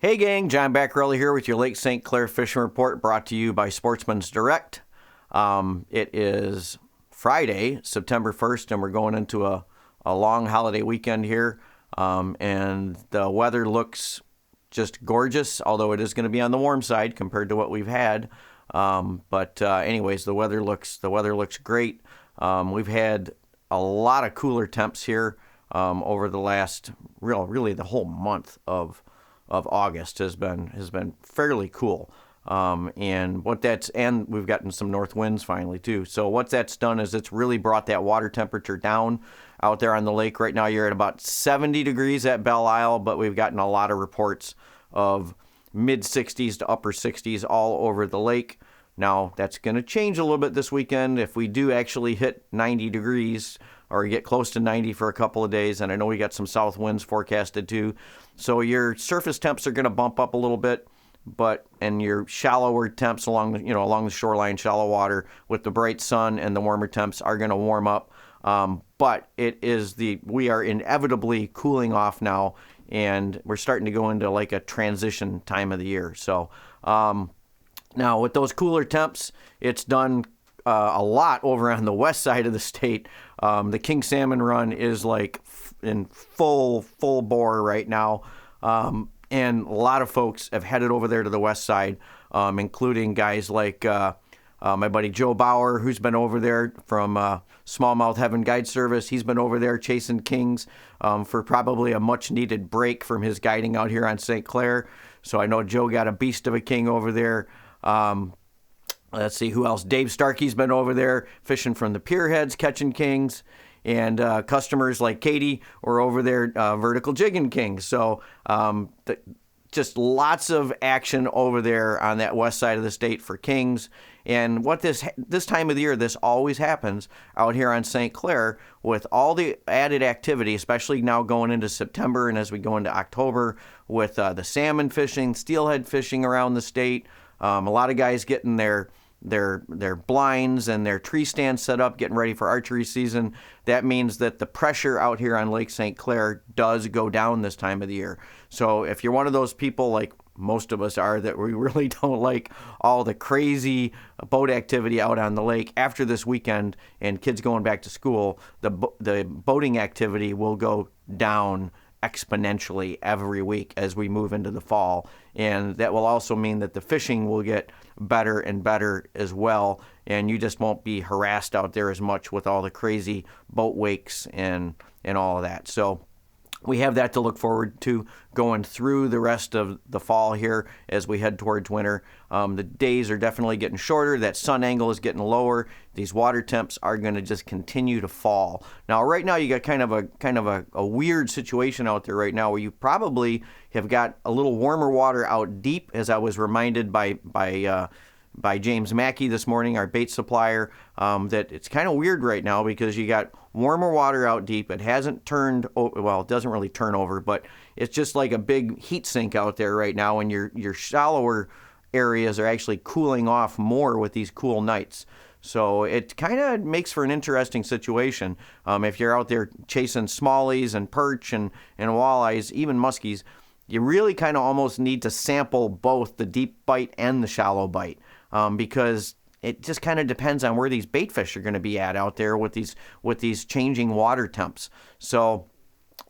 Hey gang, John Baccarelli here with your Lake St. Clair Fishing Report brought to you by Sportsmen's Direct. It is Friday, September 1st, and we're going into a long holiday weekend here. And the weather looks just gorgeous, although it is going to be on the warm side compared to what we've had. Anyways, the weather looks great. We've had a lot of cooler temps here over the last really the whole month of August has been fairly cool. And we've gotten some north winds finally too. So what that's done is it's really brought that water temperature down out there on the lake. Right now you're at about 70 degrees at Belle Isle, but we've gotten a lot of reports of mid 60s to upper 60s all over the lake. Now that's going to change a little bit this weekend if we do actually hit 90 degrees or get close to 90 for a couple of days. And I know we got some south winds forecasted too. So your surface temps are going to bump up a little bit, and your shallower temps along the shoreline, shallow water with the bright sun and the warmer temps are going to warm up. But we are inevitably cooling off now, and we're starting to go into like a transition time of the year. So now with those cooler temps, it's done a lot over on the west side of the state. The king salmon run is like in full bore right now. And a lot of folks have headed over there to the west side, including guys like my buddy Joe Bauer, who's been over there from Smallmouth Heaven Guide Service. He's been over there chasing kings for probably a much-needed break from his guiding out here on St. Clair. So I know Joe got a beast of a king over there. Let's see who else. Dave Starkey's been over there fishing from the pier heads, catching kings. And customers like Katie were over there vertical jigging kings. So just lots of action over there on that west side of the state for kings. And what this time of the year, this always happens out here on St. Clair with all the added activity, especially now going into September and as we go into October with the salmon fishing, steelhead fishing around the state. A lot of guys getting their blinds and their tree stands set up, getting ready for archery season. That means that the pressure out here on Lake St. Clair does go down this time of the year. So if you're one of those people, like most of us are, that we really don't like all the crazy boat activity out on the lake after this weekend and kids going back to school, the boating activity will go down exponentially every week as we move into the fall. And that will also mean that the fishing will get better and better as well. And you just won't be harassed out there as much with all the crazy boat wakes and all of that. So we have that to look forward to going through the rest of the fall here as we head towards winter. The days are definitely getting shorter. That sun angle is getting lower. These water temps are going to just continue to fall. Now, right now, you got kind of a weird situation out there right now where you probably have got a little warmer water out deep, as I was reminded by James Mackey this morning, our bait supplier, that it's kind of weird right now because you got warmer water out deep. It hasn't turned, well, it doesn't really turn over, but it's just like a big heat sink out there right now, and your shallower areas are actually cooling off more with these cool nights. So it kind of makes for an interesting situation. If you're out there chasing smallies and perch and walleyes, even muskies, you really kind of almost need to sample both the deep bite and the shallow bite. Because it just kind of depends on where these bait fish are going to be at out there with these changing water temps. So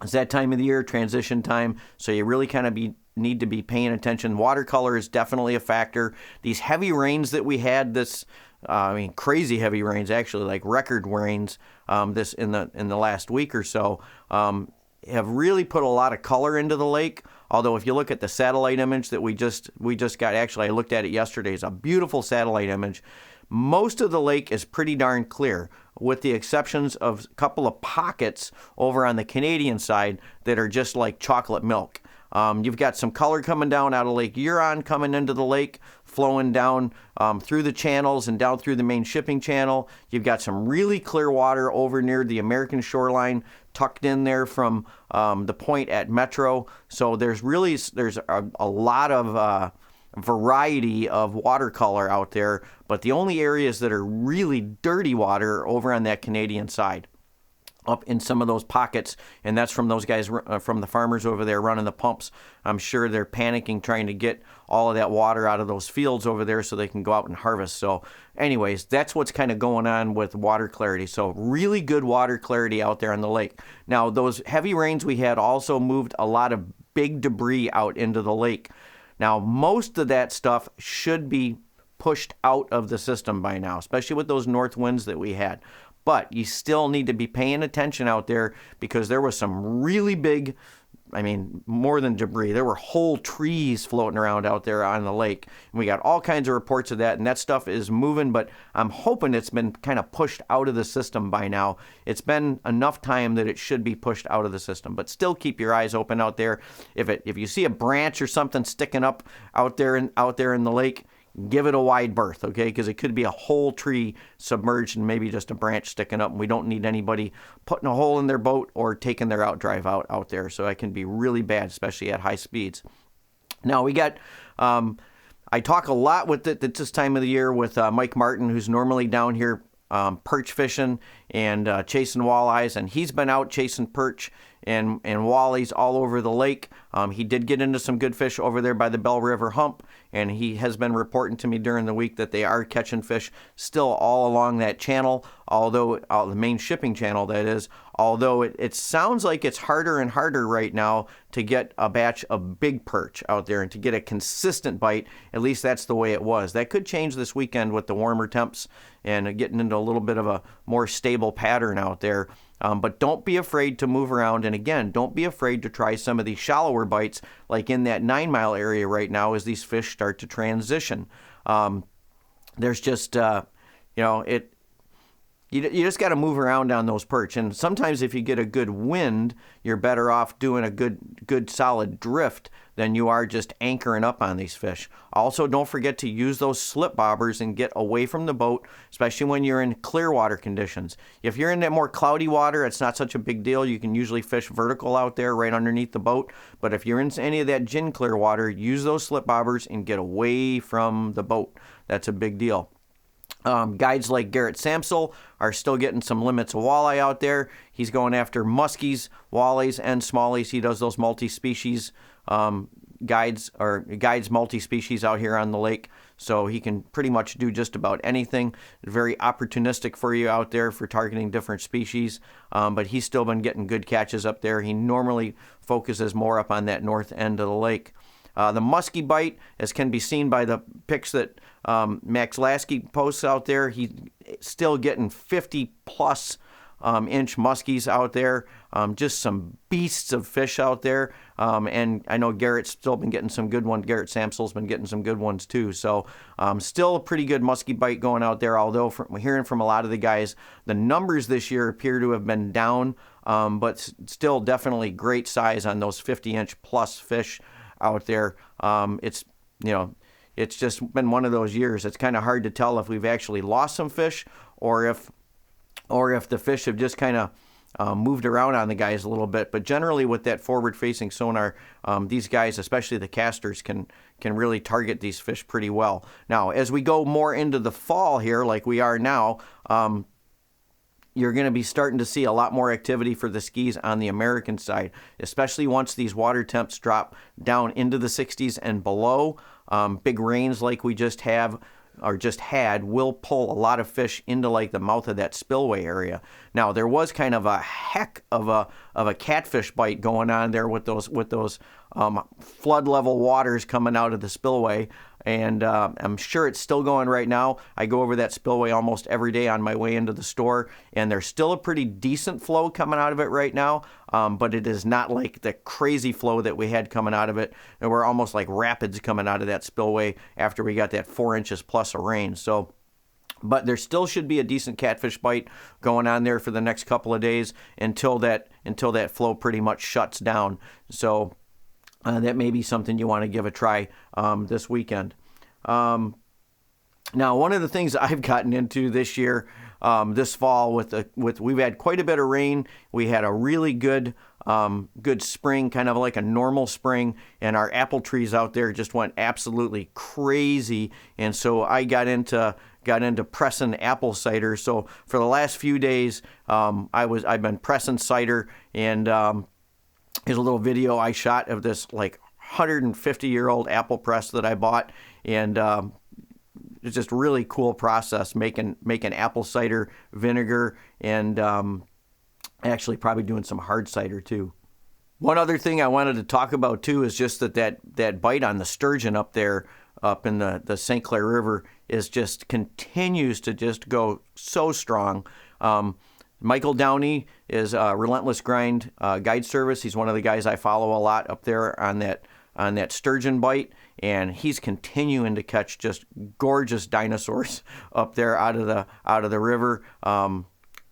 it's that time of the year, transition time. So you really kind of need to be paying attention. Watercolor is definitely a factor. These heavy rains that we had crazy heavy rains, actually, like record rains, this in the last week or so, have really put a lot of color into the lake. Although if you look at the satellite image that we just got, actually I looked at it yesterday, it's a beautiful satellite image. Most of the lake is pretty darn clear, with the exceptions of a couple of pockets over on the Canadian side that are just like chocolate milk. You've got some color coming down out of Lake Huron, coming into the lake, flowing down through the channels and down through the main shipping channel. You've got some really clear water over near the American shoreline, tucked in there from the point at Metro. So there's a lot of variety of watercolor out there, but the only areas that are really dirty water are over on that Canadian side. up in some of those pockets, and that's from those guys, from the farmers over there running the pumps. I'm sure they're panicking trying to get all of that water out of those fields over there so they can go out and harvest. So anyways, that's what's kind of going on with water clarity. So really good water clarity out there on the lake. Now, those heavy rains we had also moved a lot of big debris out into the lake. Now, most of that stuff should be pushed out of the system by now, especially with those north winds that we had. But you still need to be paying attention out there, because there was some really big, more than debris. There were whole trees floating around out there on the lake. And we got all kinds of reports of that, and that stuff is moving, but I'm hoping it's been kind of pushed out of the system by now. It's been enough time that it should be pushed out of the system, but still keep your eyes open out there. If you see a branch or something sticking up out there in the lake, give it a wide berth, okay? Because it could be a whole tree submerged and maybe just a branch sticking up. And we don't need anybody putting a hole in their boat or taking their outdrive out there. So that can be really bad, especially at high speeds. Now we got, I talk a lot with it at this time of the year with Mike Martin, who's normally down here perch fishing and chasing walleyes, and he's been out chasing perch and wallies all over the lake. He did get into some good fish over there by the Bell River Hump, and he has been reporting to me during the week that they are catching fish still all along that channel, although the main shipping channel, that is, although it sounds like it's harder and harder right now to get a batch of big perch out there and to get a consistent bite. At least that's the way it was. That could change this weekend with the warmer temps and getting into a little bit of a more stable pattern out there. But don't be afraid to move around. And again, don't be afraid to try some of these shallower bites, like in that 9 Mile area right now as these fish start to transition. There's just, you just got to move around on those perch. And sometimes if you get a good wind, you're better off doing a good solid drift than you are just anchoring up on these fish. Also, don't forget to use those slip bobbers and get away from the boat, especially when you're in clear water conditions. If you're in that more cloudy water, it's not such a big deal. You can usually fish vertical out there right underneath the boat. But if you're in any of that gin clear water, use those slip bobbers and get away from the boat. That's a big deal. Guides like Garrett Samsel are still getting some limits of walleye out there. He's going after muskies, wallies, and smallies. He does those multi-species guides multi-species out here on the lake. So he can pretty much do just about anything. Very opportunistic for you out there for targeting different species. But he's still been getting good catches up there. He normally focuses more up on that north end of the lake. The muskie bite, as can be seen by the pics that Max Lasky posts out there, he's still getting 50-plus inch muskies out there. Just some beasts of fish out there. And I know Garrett's still been getting some good ones. Garrett Samsel's been getting some good ones too. So still a pretty good muskie bite going out there, although we're hearing from a lot of the guys, the numbers this year appear to have been down, but still definitely great size on those 50-inch plus fish out there. It's just been one of those years. It's kind of hard to tell if we've actually lost some fish or if the fish have just kind of moved around on the guys a little bit. But generally with that forward-facing sonar, these guys, especially the casters, can really target these fish pretty well. Now, as we go more into the fall here, like we are now, you're going to be starting to see a lot more activity for the skis on the American side, especially once these water temps drop down into the 60s and below. Big rains like we just had will pull a lot of fish into like the mouth of that spillway area. Now, there was kind of a heck of a catfish bite going on there with those flood level waters coming out of the spillway. And I'm sure it's still going right now. I go over that spillway almost every day on my way into the store, and there's still a pretty decent flow coming out of it right now, but it is not like the crazy flow that we had coming out of it. And we're almost like rapids coming out of that spillway after we got that 4 inches plus of rain. But there still should be a decent catfish bite going on there for the next couple of days until that flow pretty much shuts down. So that may be something you want to give a try this weekend. Now, one of the things I've gotten into this year, this fall, we've had quite a bit of rain. We had a really good good spring, kind of like a normal spring, and our apple trees out there just went absolutely crazy. And so I got into pressing apple cider. So for the last few days, I've been pressing cider, and here's a little video I shot of this like 150-year-old apple press that I bought, and it's just a really cool process making apple cider vinegar, and actually probably doing some hard cider too. One other thing I wanted to talk about too is just that bite on the sturgeon up there, up in the St. Clair River, is just continues to just go so strong. Michael Downey is Relentless Grind Guide Service. He's one of the guys I follow a lot up there on that sturgeon bite, and he's continuing to catch just gorgeous dinosaurs up there out of the river.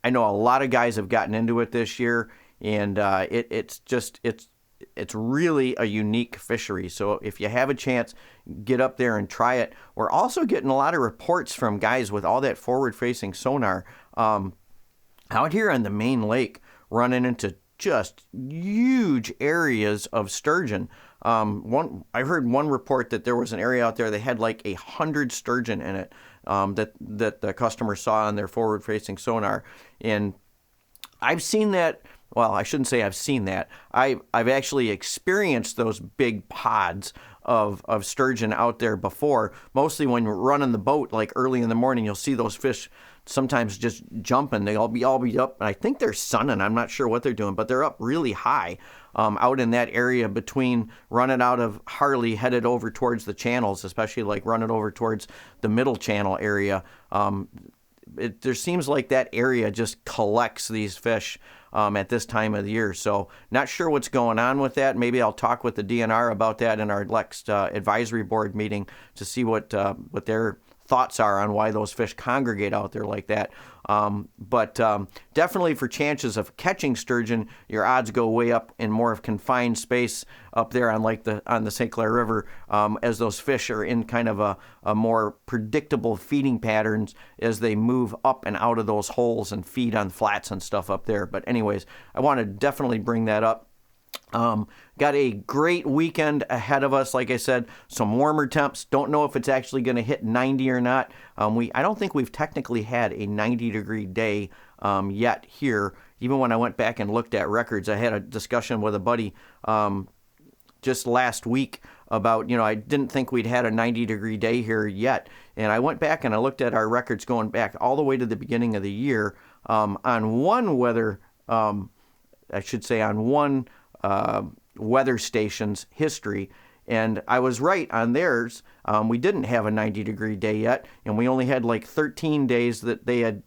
I know a lot of guys have gotten into it this year, and it's really a unique fishery. So if you have a chance, get up there and try it. We're also getting a lot of reports from guys with all that forward-facing sonar out here on the main lake, running into just huge areas of sturgeon. I heard one report that there was an area out there that had like 100 sturgeon in it, that the customer saw on their forward-facing sonar. And I've seen that. Well, I shouldn't say I've seen that. I've actually experienced those big pods of sturgeon out there before. Mostly when you're running the boat, like early in the morning, you'll see those fish sometimes just jumping. They'll be up, and I think they're sunning. I'm not sure what they're doing, but they're up really high out in that area between running out of Harley, headed over towards the channels, especially like running over towards the middle channel area. There seems like that area just collects these fish at this time of the year. So not sure what's going on with that. Maybe I'll talk with the DNR about that in our next advisory board meeting to see what their thoughts are on why those fish congregate out there like that. But definitely for chances of catching sturgeon, your odds go way up in more of confined space up there on the St. Clair River, as those fish are in kind of a more predictable feeding patterns as they move up and out of those holes and feed on flats and stuff up there. But anyways, I want to definitely bring that up. Got a great weekend ahead of us. Like I said, some warmer temps. Don't know if it's actually going to hit 90 or not. I don't think we've technically had a 90-degree day yet here. Even when I went back and looked at records, I had a discussion with a buddy just last week about, I didn't think we'd had a 90-degree day here yet. And I went back and I looked at our records going back all the way to the beginning of the year on one weather, on one weather station's history, and I was right on theirs. We didn't have a 90-degree day yet, and we only had like 13 days that they had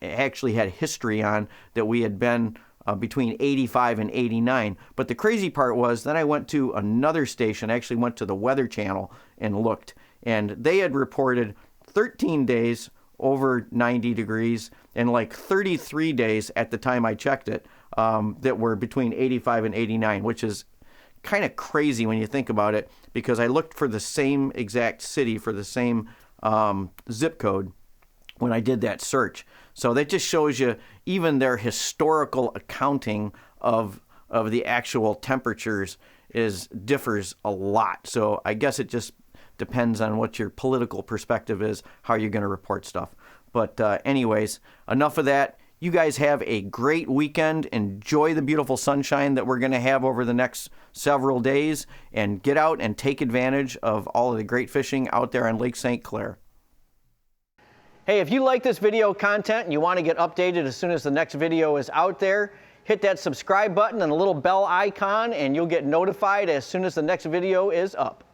actually had history on that we had been between 85 and 89. But the crazy part was then I went to another station, actually went to the Weather Channel and looked, and they had reported 13 days over 90 degrees and like 33 days at the time I checked it that were between 85 and 89, which is kind of crazy when you think about it, because I looked for the same exact city for the same zip code when I did that search. So that just shows you even their historical accounting of the actual temperatures differs a lot. So I guess it just depends on what your political perspective is, how you're going to report stuff. But anyways, enough of that. You guys have a great weekend. Enjoy the beautiful sunshine that we're going to have over the next several days, and get out and take advantage of all of the great fishing out there on Lake St. Clair. Hey, if you like this video content and you want to get updated as soon as the next video is out there, hit that subscribe button and a little bell icon, and you'll get notified as soon as the next video is up.